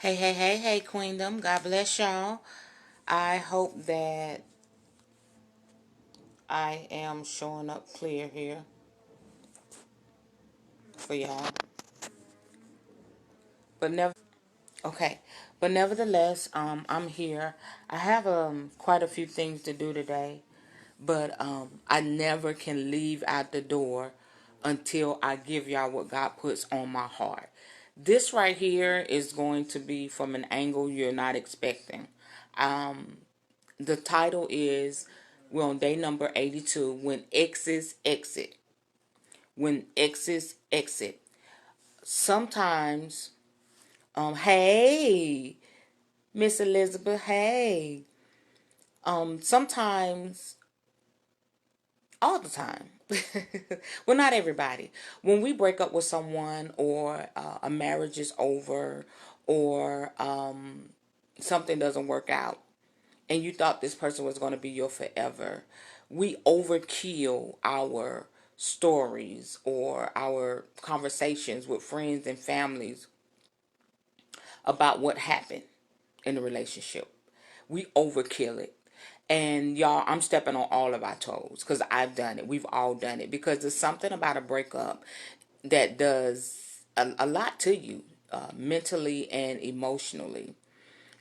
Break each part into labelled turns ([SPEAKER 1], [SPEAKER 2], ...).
[SPEAKER 1] Hey, hey, hey, hey, Queendom. God bless y'all. I hope that I am showing up clear here for y'all. Okay. But nevertheless, I'm here. I have quite a few things to do today, but I never can leave out the door until I give y'all what God puts on my heart. This right here is going to be from an angle you're not expecting. Um, the title is we're on day number 82, when exes exit. When exes exit. Sometimes, hey, Miss Elizabeth, hey. Sometimes, all the time. Well, not everybody. When we break up with someone, or a marriage is over, or something doesn't work out, and you thought this person was going to be your forever, we overkill our stories or our conversations with friends and families about what happened in the relationship. We overkill it. And y'all, I'm stepping on all of our toes because I've done it. We've all done it because there's something about a breakup that does a lot to you, mentally and emotionally,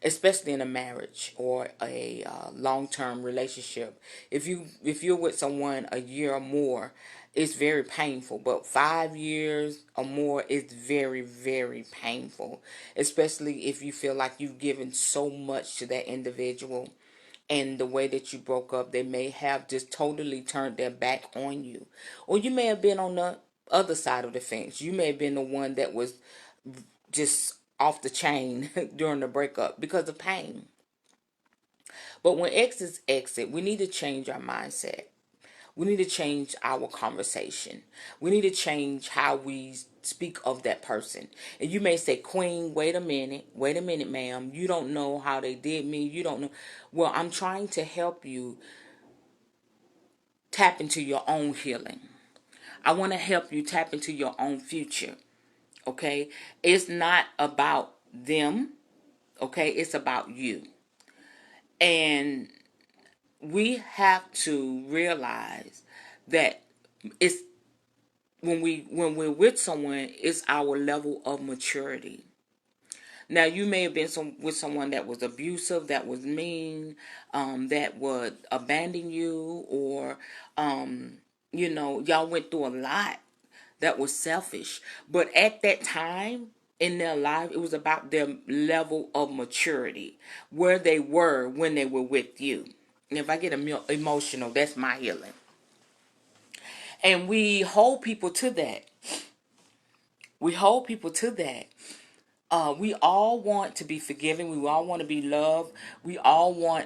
[SPEAKER 1] especially in a marriage or a long-term relationship. If you're with someone a year or more, it's very painful, but 5 years or more is very, very painful, especially if you feel like you've given so much to that individual, and the way that you broke up, they may have just totally turned their back on you, or you may have been on the other side of the fence. You may have been the one that was just off the chain during the breakup because of pain. But when exes exit, we need to change our mindset. We need to change our conversation. We need to change how we speak of that person. And you may say, Queen, wait a minute, ma'am. You don't know how they did me. You don't know. Well, I'm trying to help you tap into your own healing. I want to help you tap into your own future. Okay? It's not about them. Okay? It's about you. And we have to realize that it's when we're with someone, it's our level of maturity. Now, you may have been with someone that was abusive, that was mean, that would abandon you, or y'all went through a lot that was selfish. But at that time in their life, it was about their level of maturity, where they were when they were with you. And if I get emotional, that's my healing. And we hold people to that. We hold people to that. We all want to be forgiven. We all want to be loved. We all want,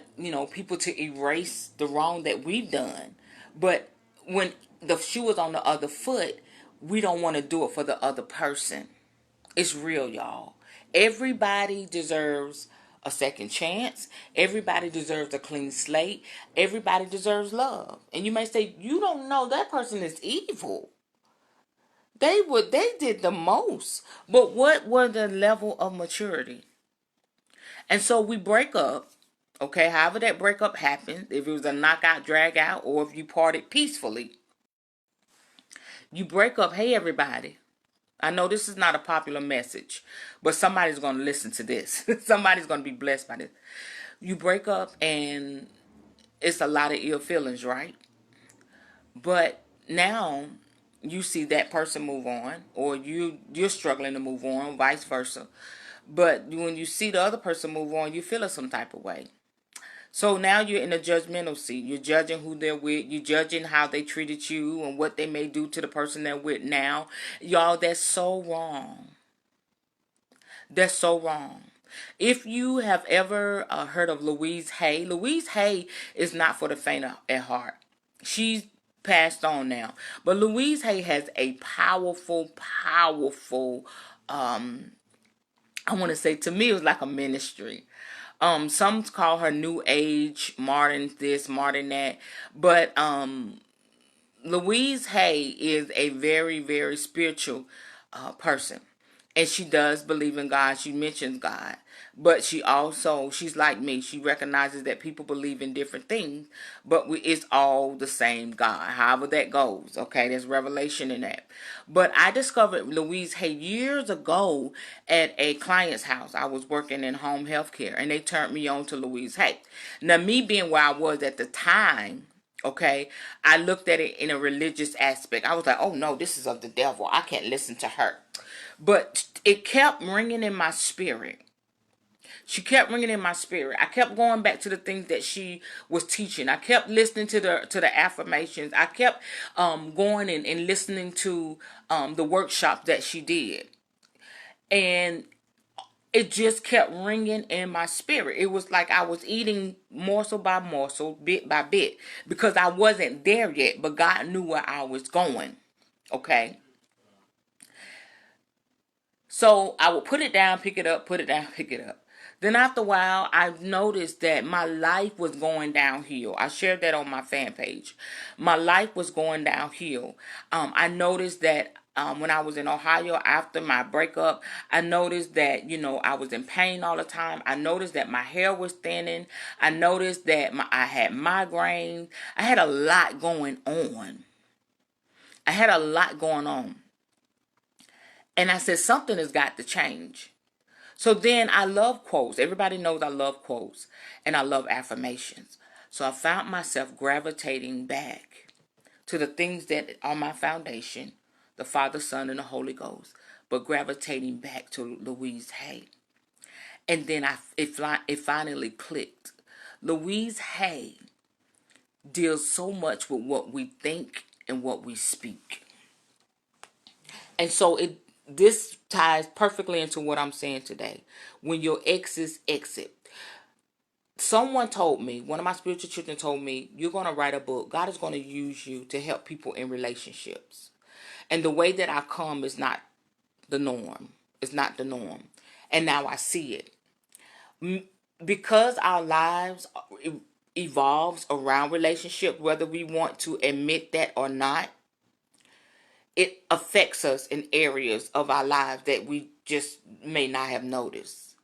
[SPEAKER 1] people to erase the wrong that we've done. But when the shoe is on the other foot, we don't want to do it for the other person. It's real, y'all. Everybody deserves a second chance. Everybody deserves a clean slate. Everybody deserves love. And you may say, you don't know, that person is evil. They did the most. But what were the level of maturity? And so we break up. Okay, however that breakup happened, if it was a knockout, drag out, or if you parted peacefully, you break up. Hey, everybody. I know this is not a popular message, but somebody's going to listen to this. Somebody's going to be blessed by this. You break up, and it's a lot of ill feelings, right? But now you see that person move on, or you're struggling to move on, vice versa. But when you see the other person move on, you feel some type of way. So now you're in a judgmental seat. You're judging who they're with. You're judging how they treated you and what they may do to the person they're with now. Y'all, that's so wrong. That's so wrong. If you have ever heard of Louise Hay is not for the faint at heart. She's passed on now. But Louise Hay has a powerful, powerful, I want to say, to me, it was like a ministry. Some call her new age, modern this, modern that. But Louise Hay is a very, very spiritual person. And she does believe in God. She mentions God. But she's like me. She recognizes that people believe in different things, but it's all the same God. However that goes. Okay, there's revelation in that. But I discovered Louise Hay years ago at a client's house. I was working in home health care, and they turned me on to Louise Hay. Now, me being where I was at the time, okay, I looked at it in a religious aspect. I was like, oh no, this is of the devil. I can't listen to her. But it kept ringing in my spirit. She kept ringing in my spirit. I kept going back to the things that she was teaching. I kept listening to the affirmations. I kept going and listening to the workshop that she did. And it just kept ringing in my spirit. It was like I was eating morsel by morsel, bit by bit, because I wasn't there yet, but God knew where I was going. Okay? So I would put it down, pick it up, put it down, pick it up. Then after a while, I noticed that my life was going downhill. I shared that on my fan page. My life was going downhill. I noticed that when I was in Ohio after my breakup, I noticed that, I was in pain all the time. I noticed that my hair was thinning. I noticed that I had migraines. I had a lot going on. And I said, something has got to change. So then I love quotes. Everybody knows I love quotes and I love affirmations. So I found myself gravitating back to the things that are my foundation, the Father, Son, and the Holy Ghost, but gravitating back to Louise Hay. And then it finally clicked. Louise Hay deals so much with what we think and what we speak. And so this ties perfectly into what I'm saying today. When your exes exit. Someone told me, one of my spiritual children told me, you're going to write a book. God is going to use you to help people in relationships. And the way that I come is not the norm. It's not the norm. And now I see it. Because our lives evolves around relationships, whether we want to admit that or not, it affects us in areas of our lives that we just may not have noticed.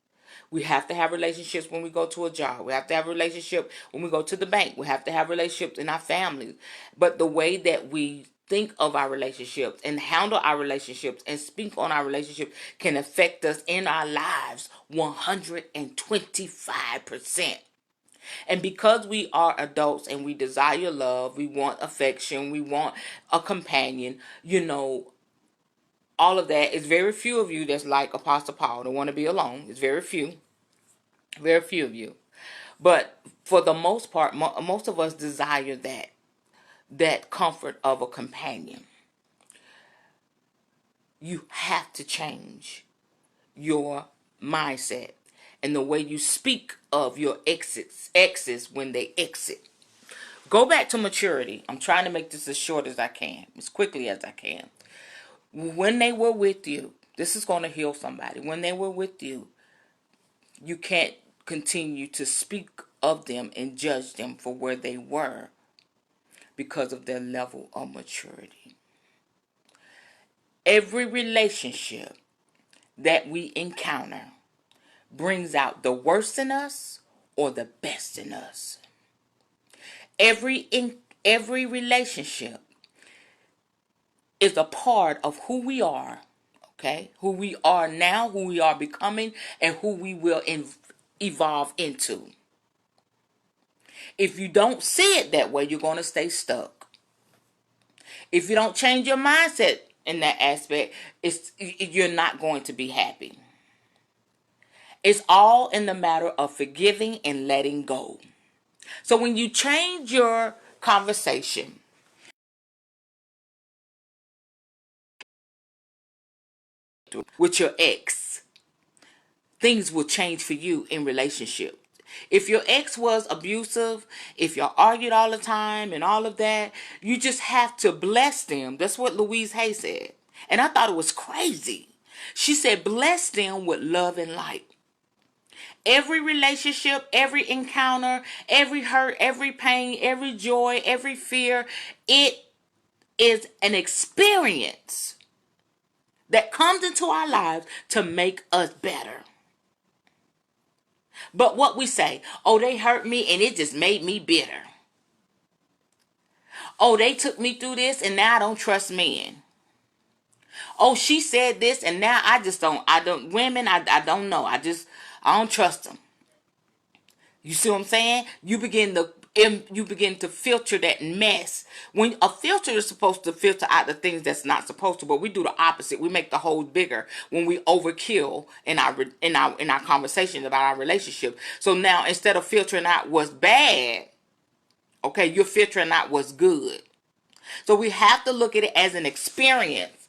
[SPEAKER 1] We have to have relationships when we go to a job. We have to have a relationship when we go to the bank. We have to have relationships in our families. But the way that we think of our relationships and handle our relationships and speak on our relationship can affect us in our lives 125%. And because we are adults and we desire love, we want affection, we want a companion, all of that. It's very few of you that's like Apostle Paul, don't want to be alone. It's very few of you. But for the most part, most of us desire that comfort of a companion. You have to change your mindset and the way you speak of your exes when they exit. Go back to maturity. I'm trying to make this as short as I can, as quickly as I can. When they were with you, this is going to heal somebody. When they were with you, you can't continue to speak of them and judge them for where they were because of their level of maturity. Every relationship that we encounter brings out the worst in us or the best in us. Every relationship is a part of who we are, okay? Who we are now, who we are becoming, and who we will evolve into. If you don't see it that way, you're going to stay stuck. If you don't change your mindset in that aspect, you're not going to be happy. It's all in the matter of forgiving and letting go. So when you change your conversation with your ex, things will change for you in relationship. If your ex was abusive, if y'all argued all the time and all of that, you just have to bless them. That's what Louise Hay said. And I thought it was crazy. She said, bless them with love and light. Every relationship, every encounter, every hurt, every pain, every joy, every fear, it is an experience that comes into our lives to make us better. But what we say, oh, they hurt me and it just made me bitter. Oh, they took me through this and now I don't trust men. Oh, she said this and now women, I don't know. I don't trust them. You see what I'm saying? You begin to filter that mess. When a filter is supposed to filter out the things that's not supposed to, but we do the opposite. We make the holes bigger when we overkill in our conversations about our relationship. So now instead of filtering out what's bad, okay, you're filtering out what's good. So we have to look at it as an experience.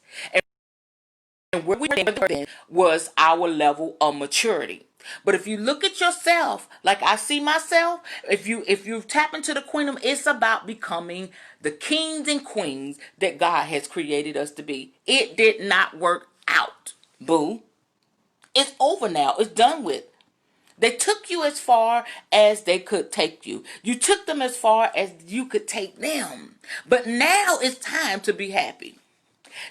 [SPEAKER 1] And where we were was our level of maturity. But if you look at yourself, like I see myself, if you tap into the kingdom, it's about becoming the kings and queens that God has created us to be. It did not work out, boo. It's over now. It's done with. They took you as far as they could take you. You took them as far as you could take them. But now it's time to be happy.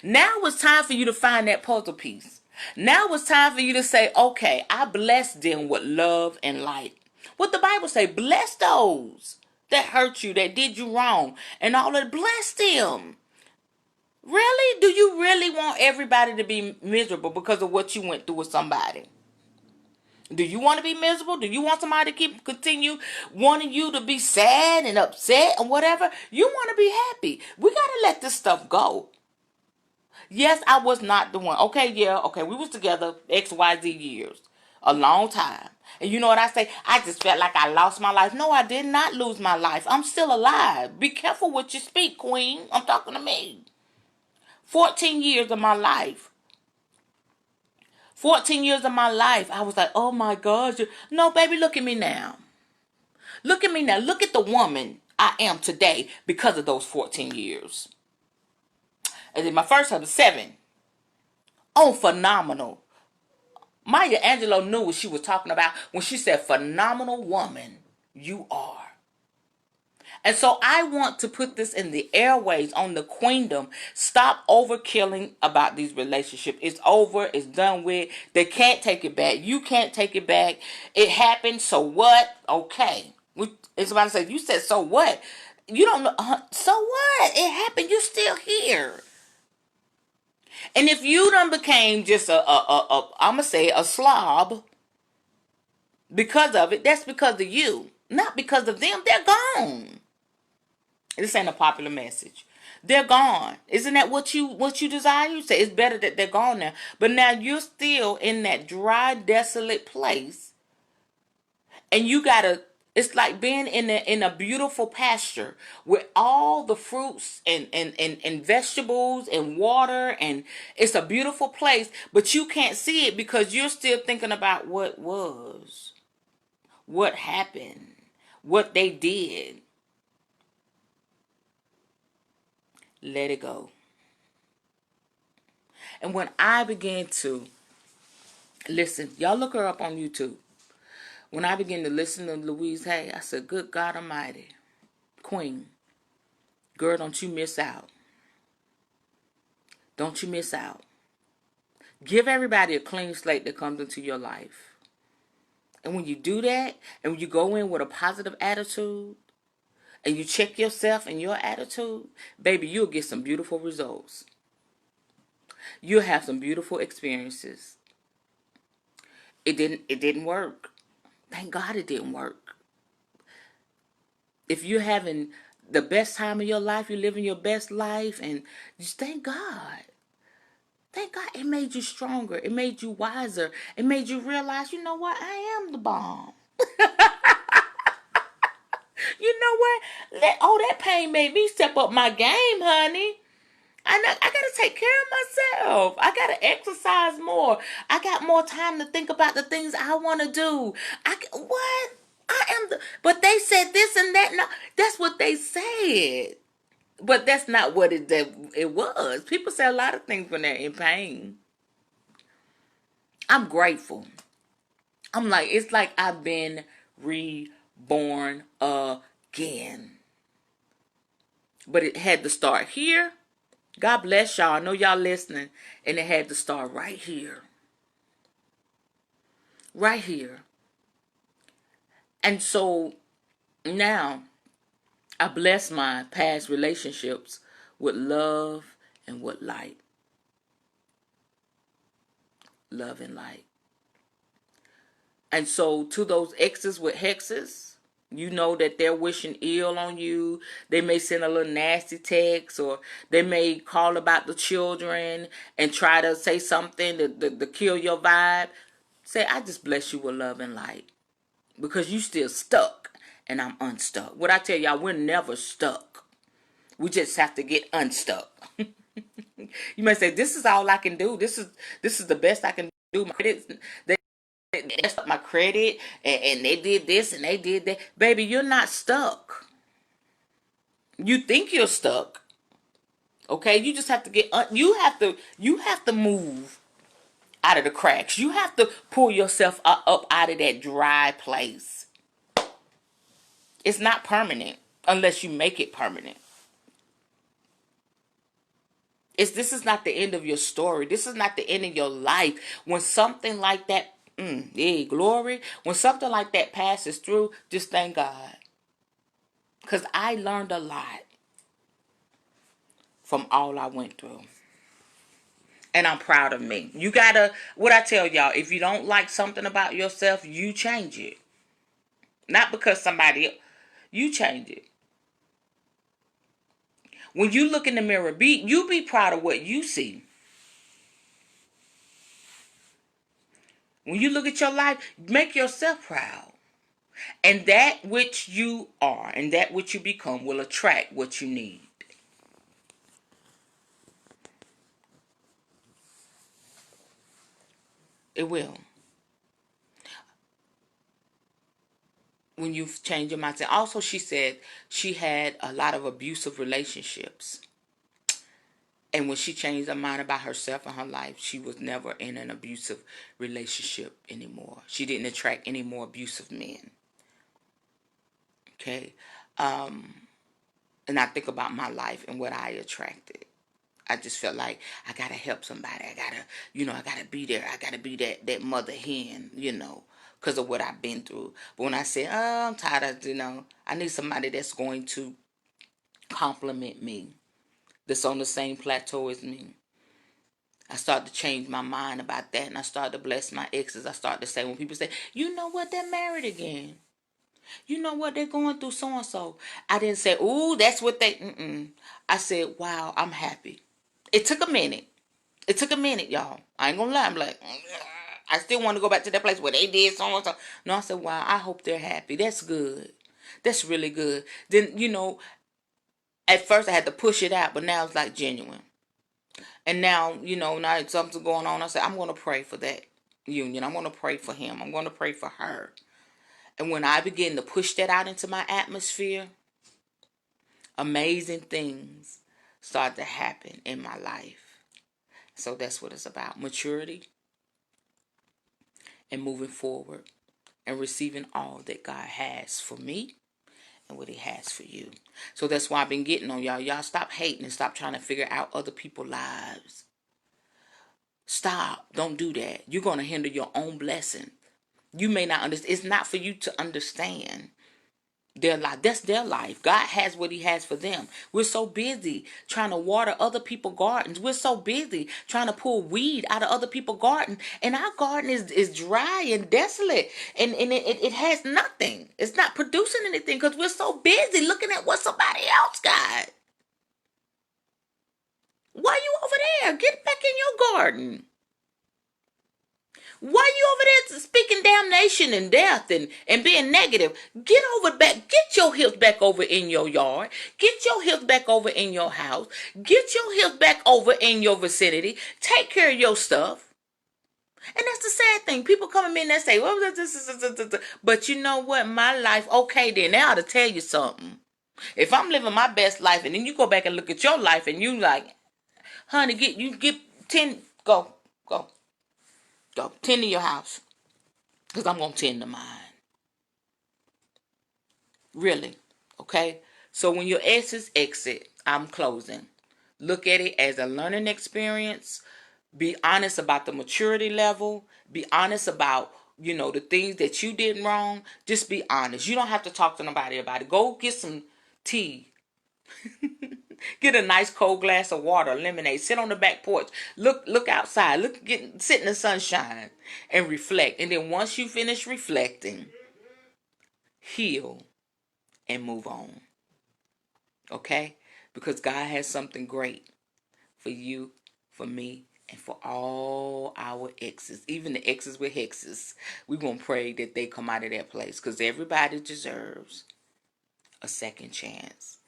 [SPEAKER 1] Now it's time for you to find that puzzle piece. Now it's time for you to say, okay, I bless them with love and light. What the Bible say, bless those that hurt you, that did you wrong, and all that. Bless them. Really? Do you really want everybody to be miserable because of what you went through with somebody? Do you want to be miserable? Do you want somebody to continue wanting you to be sad and upset or whatever? You want to be happy. We got to let this stuff go. Yes, I was not the one. Okay, yeah, okay, we was together XYZ years. A long time. And you know what I say? I just felt like I lost my life. No, I did not lose my life. I'm still alive. Be careful what you speak, queen. I'm talking to me. 14 years of my life. 14 years of my life. I was like, oh my gosh. No, baby, look at me now. Look at me now. Look at the woman I am today because of those 14 years. And then my first husband, 7. Oh, phenomenal. Maya Angelou knew what she was talking about when she said, phenomenal woman you are. And so I want to put this in the airways on the queendom. Stop overkilling about these relationships. It's over. It's done with. They can't take it back. You can't take it back. It happened. So what? Okay. It's about to say, you said, so what? You don't know. So what? It happened. You're still here. And if you done became just I'm going to say a slob because of it, that's because of you. Not because of them. They're gone. This ain't a popular message. They're gone. Isn't that what you desire? You say it's better that they're gone now. But now you're still in that dry, desolate place. And you gotta, it's like being in a beautiful pasture with all the fruits and vegetables and water, and it's a beautiful place, but you can't see it because you're still thinking about what was, what happened, what they did. Let it go. And when I began to listen, y'all look her up on YouTube. When I began to listen to Louise Hay, I said, good God Almighty, Queen, girl, don't you miss out. Don't you miss out. Give everybody a clean slate that comes into your life. And when you do that, and when you go in with a positive attitude, and you check yourself and your attitude, baby, you'll get some beautiful results. You'll have some beautiful experiences. It didn't work. Thank God it didn't work. If you're having the best time of your life, you're living your best life, and just thank God. Thank God it made you stronger. It made you wiser. It made you realize, you know what? I am the bomb. You know what? That pain made me step up my game, honey. I got to take care of myself. I got to exercise more. I got more time to think about the things I want to do. What? But they said this and that. No, that's what they said. But that's not what it was. People say a lot of things when they're in pain. I'm grateful. It's like I've been reborn again. But it had to start here God bless y'all. I know y'all listening. And it had to start right here. Right here. And so now I bless my past relationships with love and with light. Love and light. And so to those exes with hexes, you know that they're wishing ill on you. They may send a little nasty text, or they may call about the children and try to say something to kill your vibe. Say, I just bless you with love and light. Because you still stuck and I'm unstuck. What I tell y'all, we're never stuck. We just have to get unstuck. You may say, this is all I can do. This is the best I can do. My credit, they messed up my credit, and they did this and they did that. Baby, you're not stuck. You think you're stuck. Okay? You just have to you have to move out of the cracks. You have to pull yourself up out of that dry place. It's not permanent unless you make it permanent. This is not the end of your story. This is not the end of your life. When something like that, yeah, glory. When something like that passes through, just thank God. Because I learned a lot from all I went through. And I'm proud of me. You gotta, what I tell y'all, if you don't like something about yourself, you change it. Not because you change it. When you look in the mirror, be proud of what you see. When you look at your life, make yourself proud. And that which you are and that which you become will attract what you need. It will. When you change your mindset. Also, she said she had a lot of abusive relationships. And when she changed her mind about herself and her life, she was never in an abusive relationship anymore. She didn't attract any more abusive men. Okay? And I think about my life and what I attracted. I just felt like I gotta help somebody. I gotta be there. I gotta be that mother hen, because of what I've been through. But when I said, oh, I'm tired of, I need somebody that's going to compliment me, that's on the same plateau as me. I started to change my mind about that, and I started to bless my exes. I started to say, when people say, you know what, they're married again. You know what, they're going through so and so. I didn't say, ooh, that's what I said, wow, I'm happy. It took a minute. It took a minute, y'all. I ain't gonna lie. I'm like, I still want to go back to that place where they did so and so. No, I said, wow, I hope they're happy. That's good. That's really good. Then, at first I had to push it out, but now it's like genuine. And now, now something's going on. I said, I'm going to pray for that union. I'm going to pray for him. I'm going to pray for her. And when I begin to push that out into my atmosphere, amazing things start to happen in my life. So that's what it's about. Maturity and moving forward and receiving all that God has for me and what he has for you. So that's why I've been getting on y'all. Y'all stop hating and stop trying to figure out other people's lives. Stop. Don't do that. You're going to hinder your own blessing. You may not understand. It's not for you to understand their life. That's their life. God has what he has for them. We're so busy trying to water other people's gardens. We're so busy trying to pull weed out of other people's garden. And our garden is dry and desolate. And it has nothing. It's not producing anything because we're so busy looking at what somebody else got. Why you over there? Get back in your garden. Why you over there speaking damnation and death and being negative? Get your hips back over in your yard. Get your hips back over in your house. Get your hips back over in your vicinity. Take care of your stuff. And that's the sad thing. People come in and say, well, this. But you know what? My life, okay then. Now I ought to tell you something. If I'm living my best life and then you go back and look at your life and you like, honey, get 10, go. Go. 10 to your house. Because I'm going to tend to mine. Really. Okay? So when your exes exit, I'm closing. Look at it as a learning experience. Be honest about the maturity level. Be honest about, the things that you did wrong. Just be honest. You don't have to talk to nobody about it. Go get some tea. Get a nice cold glass of water, lemonade. Sit on the back porch. Look outside. Sit in the sunshine and reflect. And then once you finish reflecting, heal and move on. Okay? Because God has something great for you, for me, and for all our exes, even the exes with hexes. We're going to pray that they come out of that place, because everybody deserves a second chance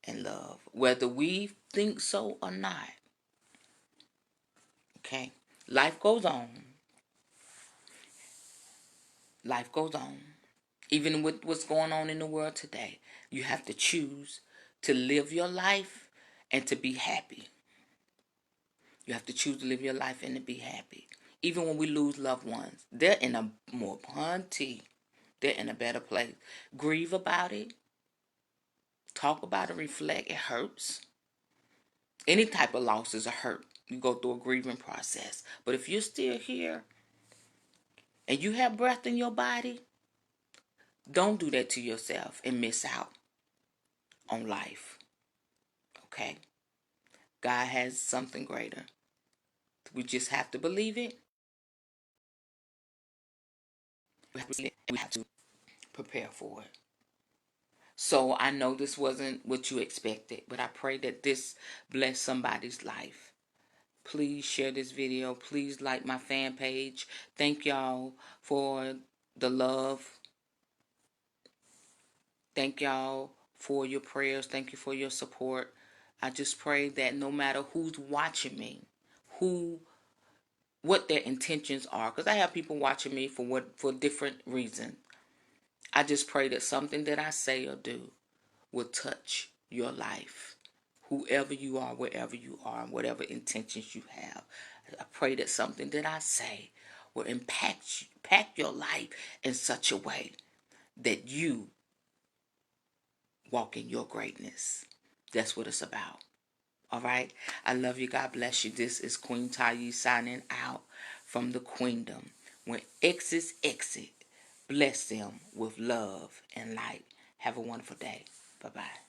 [SPEAKER 1] in love, whether we think so or not. Okay? Life goes on. Life goes on. Even with what's going on in the world today, you have to choose to live your life and to be happy. You have to choose to live your life and to be happy. Even when we lose loved ones, they're in a more plenty. They're in a better place. Grieve about it. Talk about it. Reflect. It hurts. Any type of loss is a hurt. You go through a grieving process. But if you're still here and you have breath in your body, don't do that to yourself and miss out on life. Okay? God has something greater. We just have to believe it. We have to prepare for it. So I know this wasn't what you expected, but I pray that this bless somebody's life. Please share this video. Please like my fan page. Thank y'all for the love. Thank y'all for your prayers. Thank you for your support. I just pray that no matter who's watching me, what their intentions are, because I have people watching me for different reasons. I just pray that something that I say or do will touch your life. Whoever you are, wherever you are, and whatever intentions you have. I pray that something that I say will impact your life in such a way that you walk in your greatness. That's what it's about. All right? I love you. God bless you. This is Queen Tayi signing out from the Queendom. When exes exit, bless them with love and light. Have a wonderful day. Bye-bye.